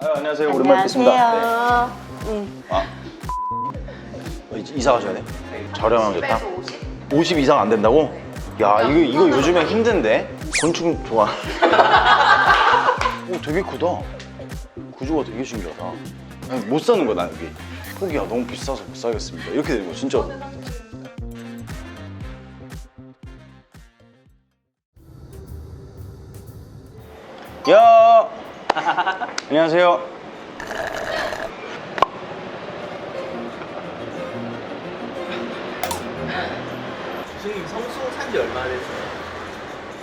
안녕하세요. 오랜만에 뵙습니다. 안녕하세요. 이사 가셔야 돼? 저렴하면 좋다. 50 이상 안 된다고? 야, 이거 요즘에 힘든데? 건축 좋아. 오, 되게 크다. 구조가 되게 신기하다. 아니, 못 사는 거야, 나 여기. 포기야, 너무 비싸서 못 사겠습니다. 이렇게 되는 거 진짜로. 야, 안녕하세요. 교수님 성수 산지 얼마나 됐어요?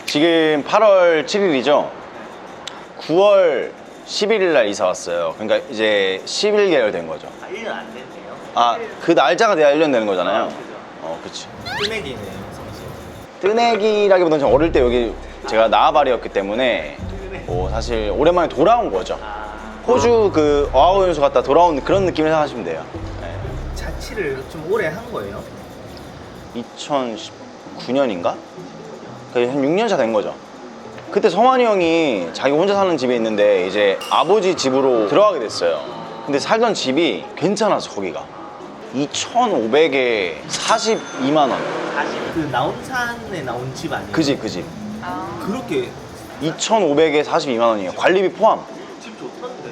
지금 8월 7일이죠? 9월 11일 날 이사 왔어요. 그러니까 이제 11개월 된 거죠. 1년 안 됐네요. 아, 그 날짜가 돼야 1년 되는 거잖아요. 그죠. 그치. 뜨내기네요, 성수. 뜨내기라기보다는 좀 어릴 때 여기 제가 나와바리였기 때문에 사실 오랜만에 돌아온 거죠. 호주 그 어하우 연수 갔다 돌아온 그런 느낌을 생각하시면 돼요. 자취를 좀 오래 한 거예요? 2019년인가? 한 6년 차 된 거죠. 그때 성환이 형이 자기 혼자 사는 집에 있는데 이제 아버지 집으로 들어가게 됐어요. 근데 살던 집이 괜찮아서 거기가 2,500에 42만 원. 다시 그 나온산에 나온 집 아니에요? 그 집. 그렇게 2,500에 42만 원이에요. 관리비 포함. 집 좋던데.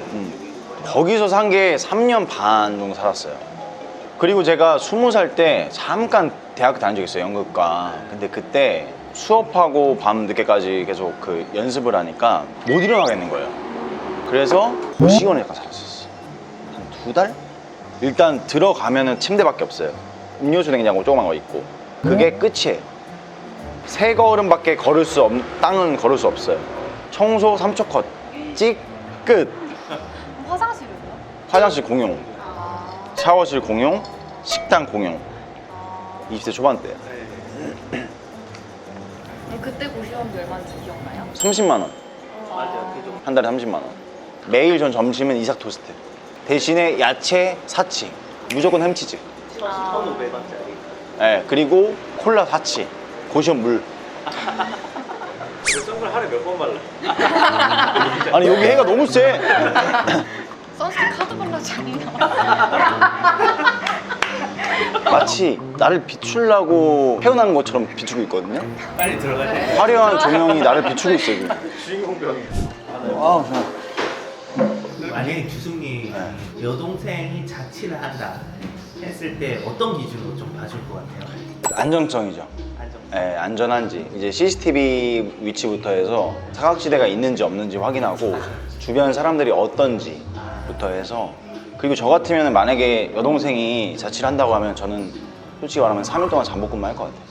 거기서 산 게 3년 반 정도 살았어요. 그리고 제가 20살 때 잠깐 대학교 다닌 적이 있어요, 연극과. 근데 그때 수업하고 밤 늦게까지 계속 그 연습을 하니까 못 일어나겠는 거예요. 그래서 고시원에 약간 살았었어요. 한 2달? 일단 들어가면은 침대밖에 없어요. 음료수 냉장고 조그만 거 있고. 그게 끝이에요. 세 걸음밖에 땅은 걸을 수 없어요. 청소 3초 컷. 찍, 끝. 화장실은요? 화장실 공용. 샤워실 공용, 식당 공용. 20대 초반 때. 그때 고시원비 얼마인지 기억나요? 30만 원. 맞아요, 그 정도. 한 달에 30만 원. 매일 전 점심은 이삭 토스트. 대신에 야채, 사치. 무조건 햄치즈. 1,500원짜리. 네, 그리고 콜라 사치. 고시원 물. 그 선글 하루에 몇 번 발라? 아니 여기 해가 너무 세. 선스크린 카드 발라지 않나? 마치 나를 비추려고 태어난 것처럼 비추고 있거든요. 빨리 들어가세요. 화려한 조명이 나를 비추고 있어요. 지금. 주인공 병이. 아, 그냥. 만약에 교수님 여동생이 자취를 한다 했을 때 어떤 기준으로 좀 봐줄 것 같아요? 안정성이죠. 안정. 네, 안전한지 이제 CCTV 위치부터 해서 사각지대가 있는지 없는지 확인하고 주변 사람들이 어떤지부터 해서 그리고 저 같으면 만약에 여동생이 자취를 한다고 하면 저는 솔직히 말하면 3일 동안 잠복근무 할 것 같아요.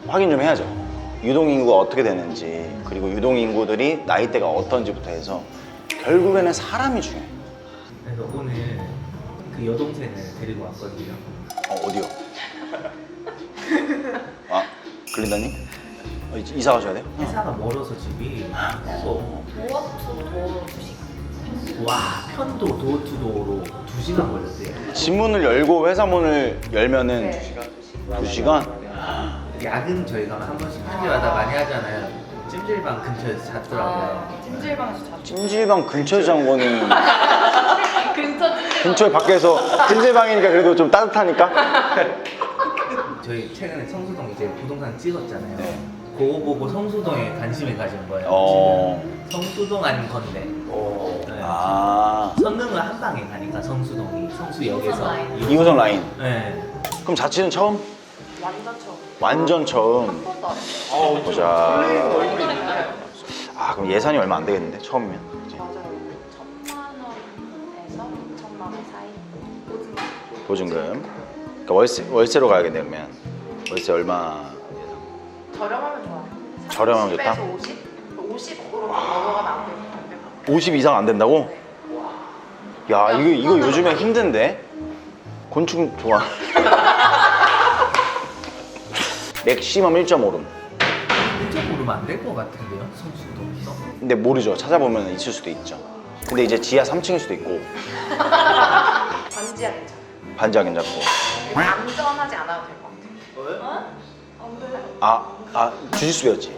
확인 좀 해야죠. 유동인구가 어떻게 되는지 그리고 유동인구들이 나이대가 어떤지부터 해서 결국에는 사람이 중요해요. 그래서 오늘 그 여동생을 데리고 왔거든요. 어디요? 아, 글린다님? 이사 가셔야 돼요? 회사가 멀어서 집이 그래서 도어투도 2시간. 와 편도 도어투도어로 2시간 걸렸대요. 집문을 열고 회사 문을 열면은 네. 2시간? 야근 저희가 한 번씩 편집하다 많이 하잖아요. 찜질방 근처에서 잤더라고요. 찜질방에서 자주. 찜질방 근처에 잔 거는 근처 찜질방. 근처에 밖에서 찜질방이니까 그래도 좀 따뜻하니까. 저희 최근에 성수동 이제 부동산 찍었잖아요. 네. 그거 보고 성수동에 관심을 가진 거예요. 어. 지금 성수동 아니면 건대. 네. 아, 선릉은 한 방에 가니까 성수동이 성수역에서 2호선 라인. 네. 그럼 자취는 처음? 완전 처음. 완전 한 처음. 번도 안 했어요. 보자. 아, 그럼 예산이 얼마 안 되겠는데 처음이면. 그치? 맞아요. 1,000만 원에서 2천만 원 사이. 보증금. 그러니까 월세로 가야겠네 그러면. 월세 얼마? 저렴하면 좋아요. 저렴하면 좋다? 30에서 50? 50으로 넘어가면 안 돼요. 50 이상 안 된다고? 야, 이거 요즘에 힘든데? 곤충 좋아. 맥시멈 1.5룸. 1.5면 안 될 것 같은데요, 성수동에서? 근데 모르죠. 찾아보면 있을 수도 있죠. 근데 이제 지하 3층일 수도 있고 반지하 괜찮아요. 반지하 괜찮고. 안전하지 않아도 될 것 같아요. 안 돼요. 주짓수 배웠지?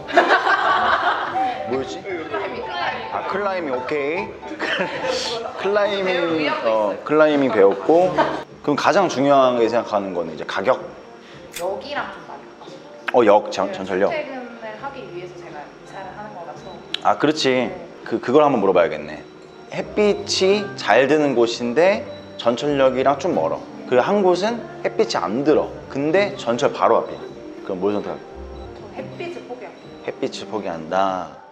뭐였지? 클라이밍. 아 클라이밍 오케이. 클라이밍 배울 의욕도 있어요. 클라이밍 배웠고 그럼 가장 중요하게 생각하는 거는 이제 가격. 여기랑 좀 많이 바꿔요. 전철역. 출퇴근을 하기 위해서 제가 이사를 하는 거라서. 아 그렇지. 그걸 한번 물어봐야겠네. 햇빛이 잘 드는 곳인데 전철역이랑 좀 멀어. 그리고 한 곳은 햇빛이 안 들어. 근데 전철 바로 앞이야. 그럼 뭘 선택할 거야? 저 햇빛을 포기할게요. 햇빛을 포기한다.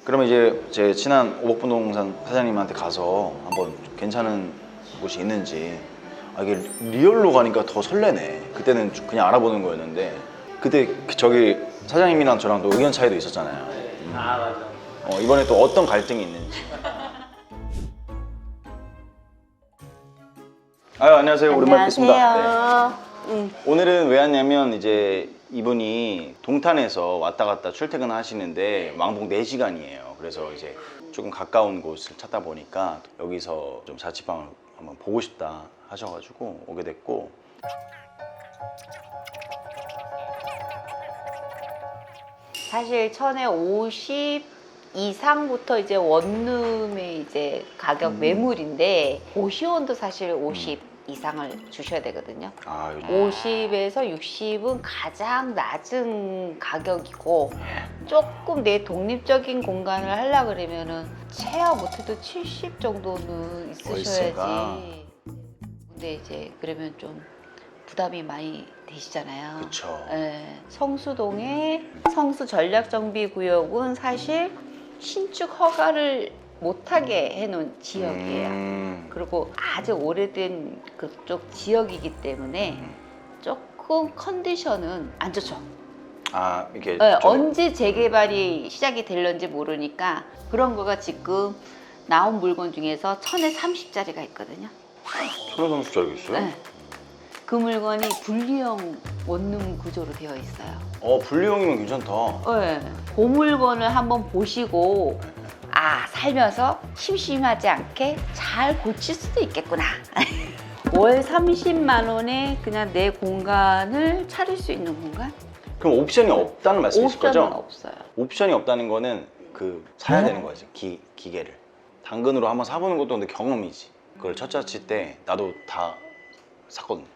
그러면 이제 제 친한 오복부동산 사장님한테 가서 한번 괜찮은 곳이 있는지. 아, 이게 리얼로 가니까 더 설레네. 그때는 그냥 알아보는 거였는데 그때 저기 사장님이랑 저랑 또 의견 차이도 있었잖아요. 아 맞아. 이번에 또 어떤 갈등이 있는지. 아유 안녕하세요. 오랜만에 뵙습니다. 네. 오늘은 왜 왔냐면 이제 이분이 동탄에서 왔다 갔다 출퇴근 하시는데 왕복 4시간이에요. 그래서 이제 조금 가까운 곳을 찾다 보니까 여기서 좀 자취방을 한번 보고 싶다 하셔가지고 오게 됐고. 사실 천에 50 이상부터 이제 원룸의 이제 가격 매물인데 고시원도 사실 50 이상을 주셔야 되거든요. 아, 요즘 50에서 60은 가장 낮은 가격이고 조금 내 독립적인 공간을 하려 그러면은 최하 못해도 70 정도는 월세가. 있으셔야지. 근데 이제 그러면 좀 부담이 많이 되시잖아요. 그쵸. 예, 성수동의 성수 전략정비구역은 사실 신축 허가를 못하게 해놓은 지역이에요. 그리고 아주 오래된 그쪽 지역이기 때문에 조금 컨디션은 안 좋죠. 아 이렇게 예, 언제 재개발이 시작이 될런지 모르니까 그런 거가 지금 나온 물건 중에서 1000에 30짜리가 있거든요. 천연성수 줄 알고 있어요? 네. 그 물건이 분리형 원룸 구조로 되어 있어요. 분리형이면 괜찮다. 네. 그 물건을 한번 보시고 살면서 심심하지 않게 잘 고칠 수도 있겠구나. 월 30만 원에 그냥 내 공간을 차릴 수 있는 공간? 그럼 옵션이 없다는 말씀이실 거죠? 옵션은 없어요. 옵션이 없다는 거는 사야 되는 거지. 기계를 당근으로 한번 사보는 것도 근데 경험이지. 그걸 첫 자취 때 나도 다 샀거든요.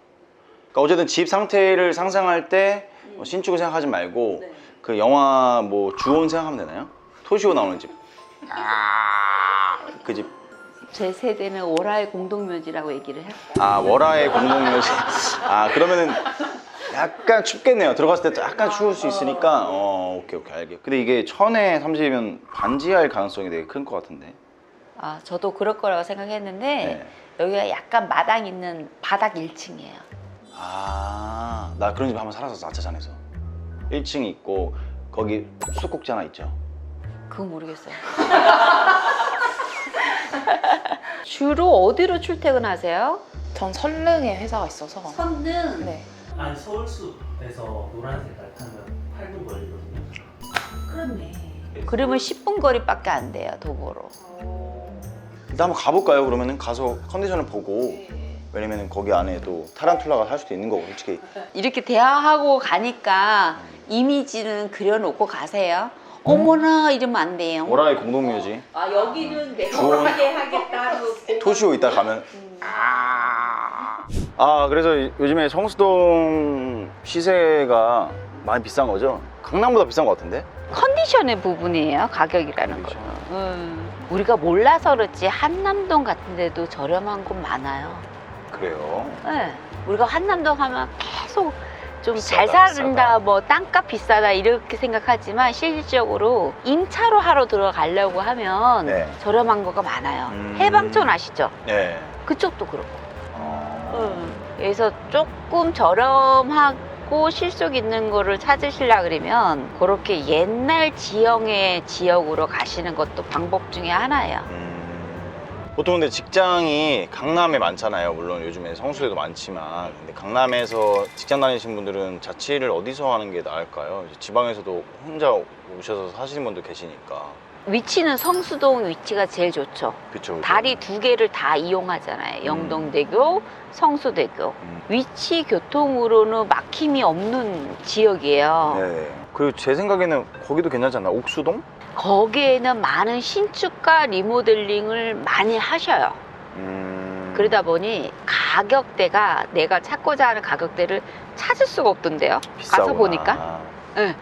그러니까 어쨌든 집 상태를 상상할 때 신축을 생각하지 말고 그 영화 뭐 주온 생각하면 되나요? 토시오 나오는 집. 그 집. 제 세대는 월화의 공동묘지라고 얘기를 해요. 월화의 공동묘지. 그러면은 약간 춥겠네요. 들어갔을 때 약간 추울 수 있으니까 오케이 알게. 근데 이게 1000에 30이면 반지할 가능성이 되게 큰 것 같은데. 저도 그럴 거라고 생각했는데 네. 여기가 약간 마당 있는 바닥 1층이에요. 나 그런 집 한번 살았었어. 아차산에서 1층 있고 거기 숲꼭지 하나 있죠. 그건 모르겠어요. 주로 어디로 출퇴근하세요? 전 설릉에 회사가 있어서. 선릉. 네. 아니 서울숲에서 노란 색깔 타면 8분 걸리거든요. 그렇네. 그러면 10분 거리밖에 안 돼요, 도보로. 일단 한번 가볼까요? 그러면은 가서 컨디션을 보고. 왜냐면 거기 안에도 타란툴라가 살 수도 있는 거고 솔직히. 이렇게 대화하고 가니까 이미지는 그려놓고 가세요. 어머나 이러면 안 돼요. 월화의 공동묘지. 여기는 내가 주원. 하게 하겠다. 토시오 이따 가면. 그래서 요즘에 성수동 시세가 많이 비싼 거죠? 강남보다 비싼 것 같은데? 컨디션의 부분이에요, 가격이라는 거. 우리가 몰라서 그렇지 한남동 같은 데도 저렴한 곳 많아요. 그래요. 네. 우리가 한남동 하면 계속 좀 비싸다, 잘 산다, 비싸다. 뭐 땅값 비싸다 이렇게 생각하지만 실질적으로 임차로 하러 들어가려고 하면 네. 저렴한 거가 많아요. 해방촌 아시죠? 네. 그쪽도 그렇고. 그래서 조금 저렴하고 실속 있는 거를 찾으시려 그러면 그렇게 옛날 지형의 지역으로 가시는 것도 방법 중에 하나예요. 보통 근데 직장이 강남에 많잖아요. 물론 요즘에 성수에도 많지만. 근데 강남에서 직장 다니시는 분들은 자취를 어디서 하는 게 나을까요? 이제 지방에서도 혼자 오셔서 사시는 분도 계시니까. 위치는 성수동 위치가 제일 좋죠. 그쵸. 다리 두 개를 다 이용하잖아요. 영동대교, 성수대교. 위치 교통으로는 막힘이 없는 지역이에요. 네. 그리고 제 생각에는 거기도 괜찮지 않나? 옥수동? 거기에는 많은 신축과 리모델링을 많이 하셔요. 그러다 보니 가격대가 내가 찾고자 하는 가격대를 찾을 수가 없던데요. 비싸구나. 가서 보니까. 네.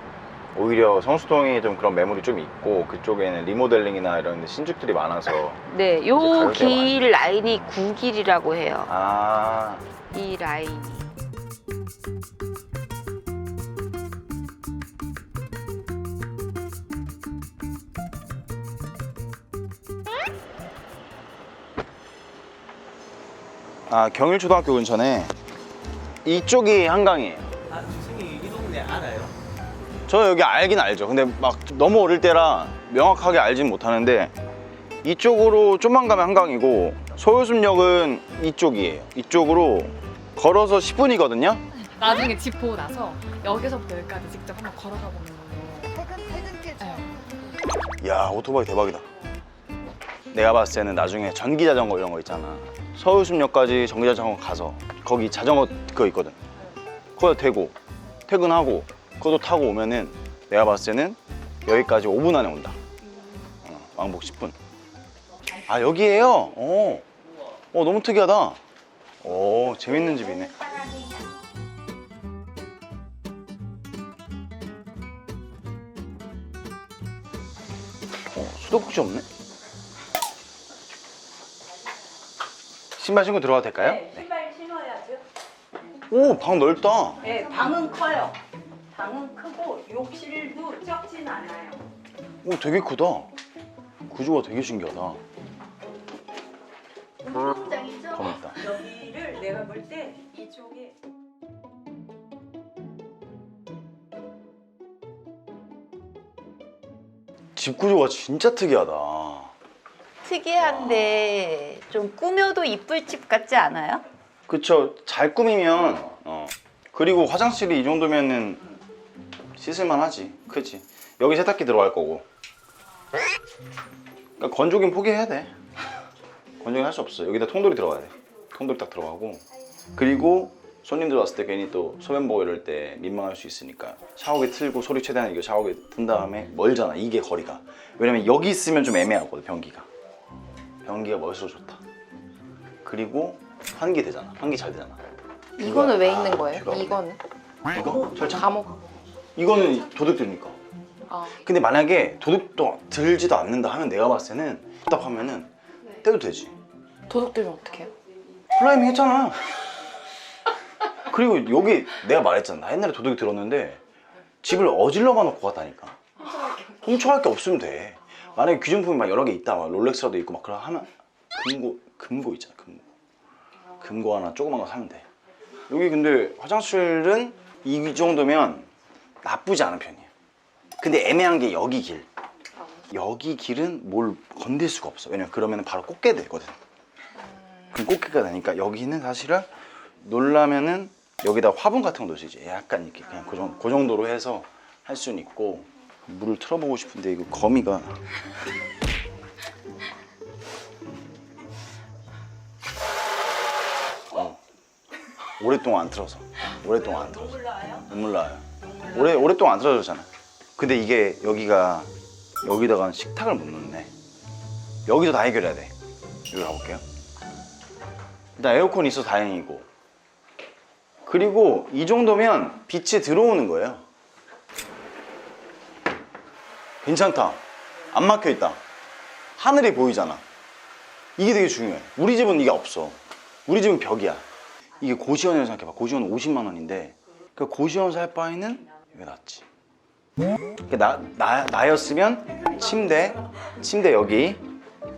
오히려 성수동이 좀 그런 매물이 좀 있고 그쪽에는 리모델링이나 이런 신축들이 많아서. 네, 이제 요 가격대가 길 라인이 9길이라고 해요. 아, 이 라인이. 경일초등학교 근처네. 이쪽이 한강이에요. 아, 주승이 이 동네 알아요? 저 여기 알긴 알죠. 근데 막 너무 어릴 때라 명확하게 알진 못하는데 이쪽으로 좀만 가면 한강이고 서울숲역은 이쪽이에요. 이쪽으로 걸어서 10분이거든요. 나중에 집 보고 나서 여기서부터 여기까지 직접 한번 걸어가 보는 걸로. 퇴근길처. 야, 오토바이 대박이다. 내가 봤을 때는 나중에 전기자전거 이런 거 있잖아. 서울숲역까지 전기자전거 가서 거기 자전거 그거 있거든. 거기다 대고 퇴근하고 그것도 타고 오면은 내가 봤을 때는 여기까지 5분 안에 온다. 왕복 10분. 아, 여기에요? 너무 특이하다. 재밌는 집이네. 수도꼭지 없네. 신발 신고 들어가도 될까요? 네, 신발 신어야죠. 오, 방 넓다. 네, 방은 커요. 방은 크고 욕실도 적진 않아요. 오, 되게 크다. 구조가 되게 신기하다. 운동장이죠? 재밌다. 여기를 내가 볼 때 이쪽에 집 구조가 진짜 특이하다. 특이한데 좀 꾸며도 이쁠 집 같지 않아요? 그쵸. 잘 꾸미면 그리고 화장실이 이 정도면은 씻을만 하지. 그치. 여기 세탁기 들어갈 거고. 그러니까 건조기는 포기해야 돼. 건조기 할 수 없어. 여기다 통돌이 들어가야 돼. 통돌이 딱 들어가고. 그리고 손님들 왔을 때 괜히 또 소변 보고 이럴 때 민망할 수 있으니까 샤워기 틀고 소리 최대한 이거 샤워기 튼 다음에 멀잖아. 이게 거리가. 왜냐면 여기 있으면 좀 애매하거든. 변기가 멀수록 좋다. 그리고 환기 되잖아. 환기 잘 되잖아. 이거는 왜 있는 거예요? 이거. 이거는 이거? 철창? 감옥. 이거는 도둑 들니까. 아, 근데 만약에 도둑도 들지도 않는다 하면 내가 봤을 때는 답답하면은 떼도 되지. 도둑 들면 어떡해요? 플라이밍 했잖아. 그리고 여기 내가 말했잖아. 나 옛날에 도둑이 들었는데 집을 어질러가 놓고 갔다니까. 훔쳐갈 게 없으면 돼. 만약에 귀중품이 막 여러 개 있다, 막 롤렉스라도 있고 막 그러면 하면 금고 있잖아. 금고 하나 조그만 거 사면 돼. 여기 근데 화장실은 이 정도면 나쁘지 않은 편이에요. 근데 애매한 게 여기 길. 여기 길은 뭘 건들 수가 없어. 왜냐면 그러면 바로 꽂게 되거든. 그럼 꽂기가 되니까 여기는 사실은 놀라면은 여기다 화분 같은 거 넣을 수 있지. 약간 이렇게 그냥 그 정도로 해서 할 수는 있고. 물을 틀어보고 싶은데 이거 거미가 오랫동안 안 틀어서 눈물 나와요? 눈물 나요. 오랫동안 안 틀어졌잖아. 근데 이게 여기다가 식탁을 못 넣네. 여기서 다 해결해야 돼. 여기 가볼게요. 일단 에어컨 있어서 다행이고, 그리고 이 정도면 빛이 들어오는 거예요. 괜찮다. 안 막혀 있다. 하늘이 보이잖아. 이게 되게 중요해. 우리 집은 이게 없어. 우리 집은 벽이야. 이게 고시원이라고 생각해봐. 고시원은 50만 원인데 그 고시원 살 바에는 이게 낫지. 나였으면 침대 여기,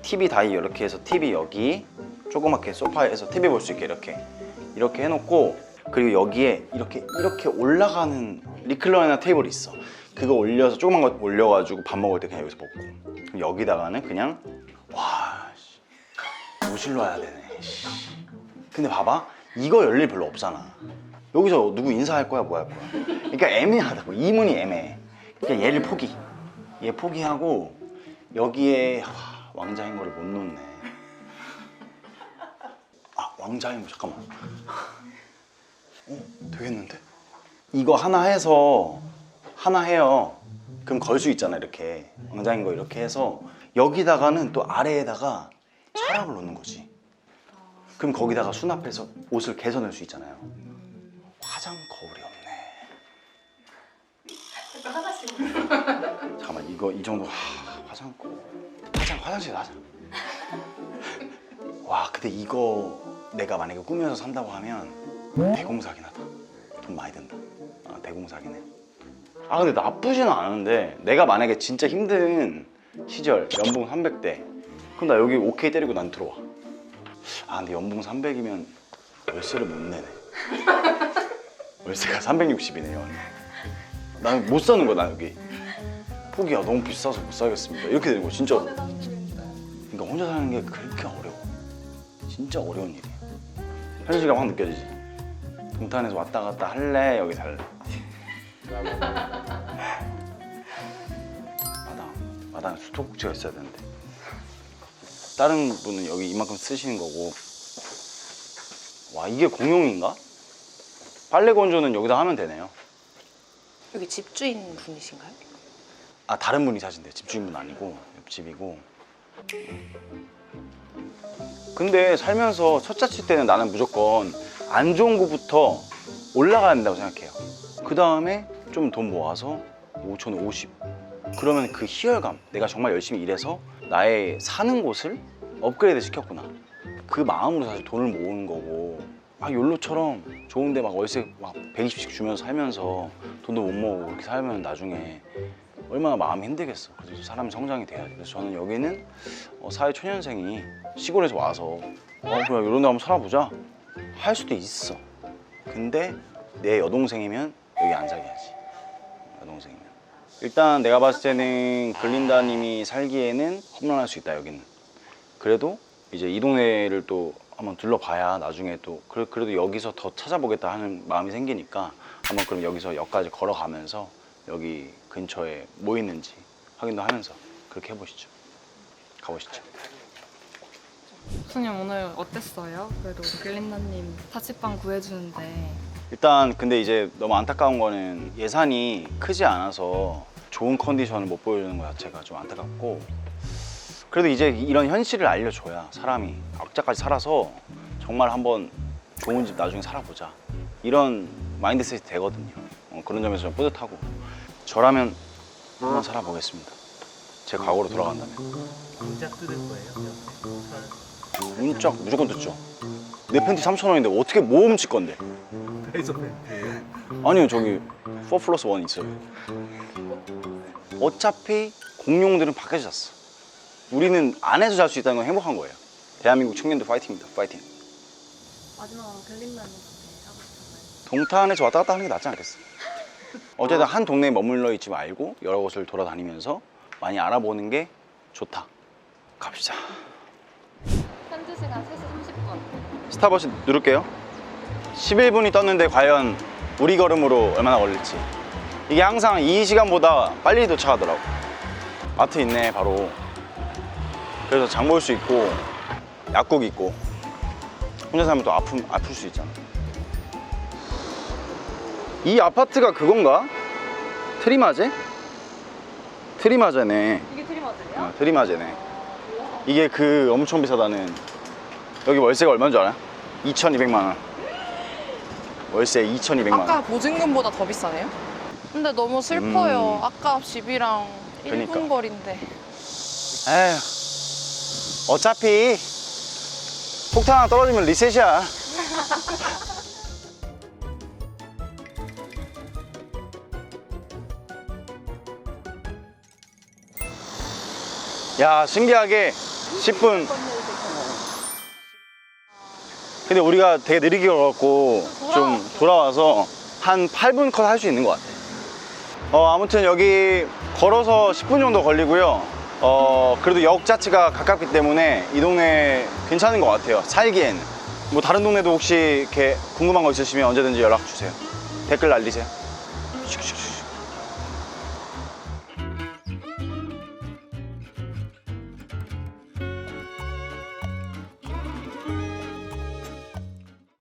TV 다이 이렇게 해서 TV 여기, 조그맣게 소파에서 TV 볼 수 있게 이렇게 해놓고, 그리고 여기에 이렇게 올라가는 리클라이너 테이블이 있어. 그거 올려서 조그만 거 올려가지고 밥 먹을 때 그냥 여기서 먹고, 여기다가는 그냥 모실로 와야 되네. 근데 봐봐, 이거 열일 별로 없잖아. 여기서 누구 인사할 거야 뭐 할 거야. 그러니까 애매하다고. 이 문이 애매해. 그러니까 얘를 얘 포기하고 여기에 왕자인 거를 못 놓네. 왕자인 거 잠깐만. 되겠는데? 이거 하나 해서 하나 해요. 그럼 걸 수 있잖아 이렇게 엉장인 거 이렇게 해서 여기다가는 또 아래에다가 서랍을 놓는 거지. 그럼 거기다가 수납해서 옷을 개선할 수 있잖아요. 화장 거울이 없네. 잠깐만 이거 이 정도 화장 거울 화장실 하자. 와 근데 이거 내가 만약에 꾸며서 산다고 하면 대공사긴 하다. 돈 많이 든다. 대공사긴 해. 아 근데 나쁘지는 않은데 내가 만약에 진짜 힘든 시절 연봉 300대 그럼 나 여기 오케이 때리고 난 들어와. 아 근데 연봉 300이면 월세를 못 내네. 월세가 360이네요. 나는 못 사는 거야 나 여기. 포기야 너무 비싸서 못 살겠습니다. 이렇게 되는 거 진짜로. 그러니까 혼자 사는 게 그렇게 어려워. 진짜 어려운 일이야. 현실감 확 느껴지지. 동탄에서 왔다 갔다 할래 여기 살래. 마당 수도꼭지가 있어야 되는데 다른 분은 여기 이만큼 쓰시는 거고. 와 이게 공용인가? 빨래 건조는 여기다 하면 되네요. 여기 집주인 분이신가요? 아 다른 분이 사신대요. 집주인분 아니고 옆집이고. 근데 살면서 첫 자취 때는 나는 무조건 안 좋은 곳부터 올라가야 된다고 생각해요. 그 다음에 좀 돈 모아서 5천에 50 그러면 그 희열감, 내가 정말 열심히 일해서 나의 사는 곳을 업그레이드 시켰구나, 그 마음으로 사실 돈을 모으는 거고, 막 욜로처럼 좋은데 막 월세 막 120씩 주면서 살면서 돈도 못 모으고 이렇게 살면 나중에 얼마나 마음이 힘들겠어. 그래서 사람이 성장이 돼야지. 그래서 저는 여기는 사회 초년생이 시골에서 와서 그냥 이런 데 한번 살아보자 할 수도 있어. 근데 내 여동생이면 여기 안 살게야지. 여동생이면 일단 내가 봤을 때는 글린다님이 살기에는 험난할 수 있다. 여기는 그래도 이제 이 동네를 또 한번 둘러봐야 나중에 또 그래도 여기서 더 찾아보겠다 하는 마음이 생기니까 한번 그럼 여기서 역까지 걸어가면서 여기 근처에 뭐 있는지 확인도 하면서 그렇게 해보시죠. 가보시죠. 수님 오늘 어땠어요? 그래도 글린다님 자취방 구해주는데 일단 근데 이제 너무 안타까운 거는 예산이 크지 않아서 좋은 컨디션을 못 보여주는 것 자체가 좀 안타깝고, 그래도 이제 이런 현실을 알려줘야 사람이 악자까지 살아서 정말 한번 좋은 집 나중에 살아보자 이런 마인드셋이 되거든요. 그런 점에서 좀 뿌듯하고, 저라면 한번 살아보겠습니다. 제 과거로 돌아간다면. 문자 뜯을 거예요? 문짝 무조건 듣죠. 내 팬티 3,000원인데 어떻게 뭐 훔칠 건데? 그래서 팬티예요? 아니요, 저기 4+1 있어요. 어차피 공룡들은 밖에서 잤어. 우리는 안에서 잘 수 있다는 건 행복한 거예요. 대한민국 청년들 파이팅입니다. 파이팅. 마지막으로 글린다님한테 하고 싶은 말. 동탄에서 왔다 갔다 하는 게 낫지 않겠어? 어쨌든 한 동네에 머물러 있지 말고 여러 곳을 돌아다니면서 많이 알아보는 게 좋다. 갑시다. 현지 시간 3시 30분. 스타버스 누를게요. 11분이 떴는데 과연 우리 걸음으로 얼마나 걸릴지. 이게 항상 이 시간보다 빨리 도착하더라고. 마트 있네 바로. 그래서 장 볼 수 있고 약국 있고. 혼자 살면 또 아플 수 있잖아. 이 아파트가 그건가? 트리마제? 트리마제네. 이게 트리마들이야? 트리마제네. 이게 그 엄청 비싸다는. 여기 월세가 얼마인 줄 알아요? 2,200만 원. 월세 2,200만 원. 아까 보증금보다 더 비싸네요? 근데 너무 슬퍼요. 아까 집이랑 그러니까. 1분 거리인데. 에휴, 어차피 폭탄 하나 떨어지면 리셋이야. 야, 신기하게 10분. 근데 우리가 되게 느리게 걸었고 좀 돌아와서 한 8분 컷 할 수 있는 것 같아. 아무튼 여기 걸어서 10분 정도 걸리고요. 그래도 역 자체가 가깝기 때문에 이 동네 괜찮은 것 같아요. 살기에는. 뭐 다른 동네도 혹시 이렇게 궁금한 거 있으시면 언제든지 연락 주세요. 댓글 날리세요.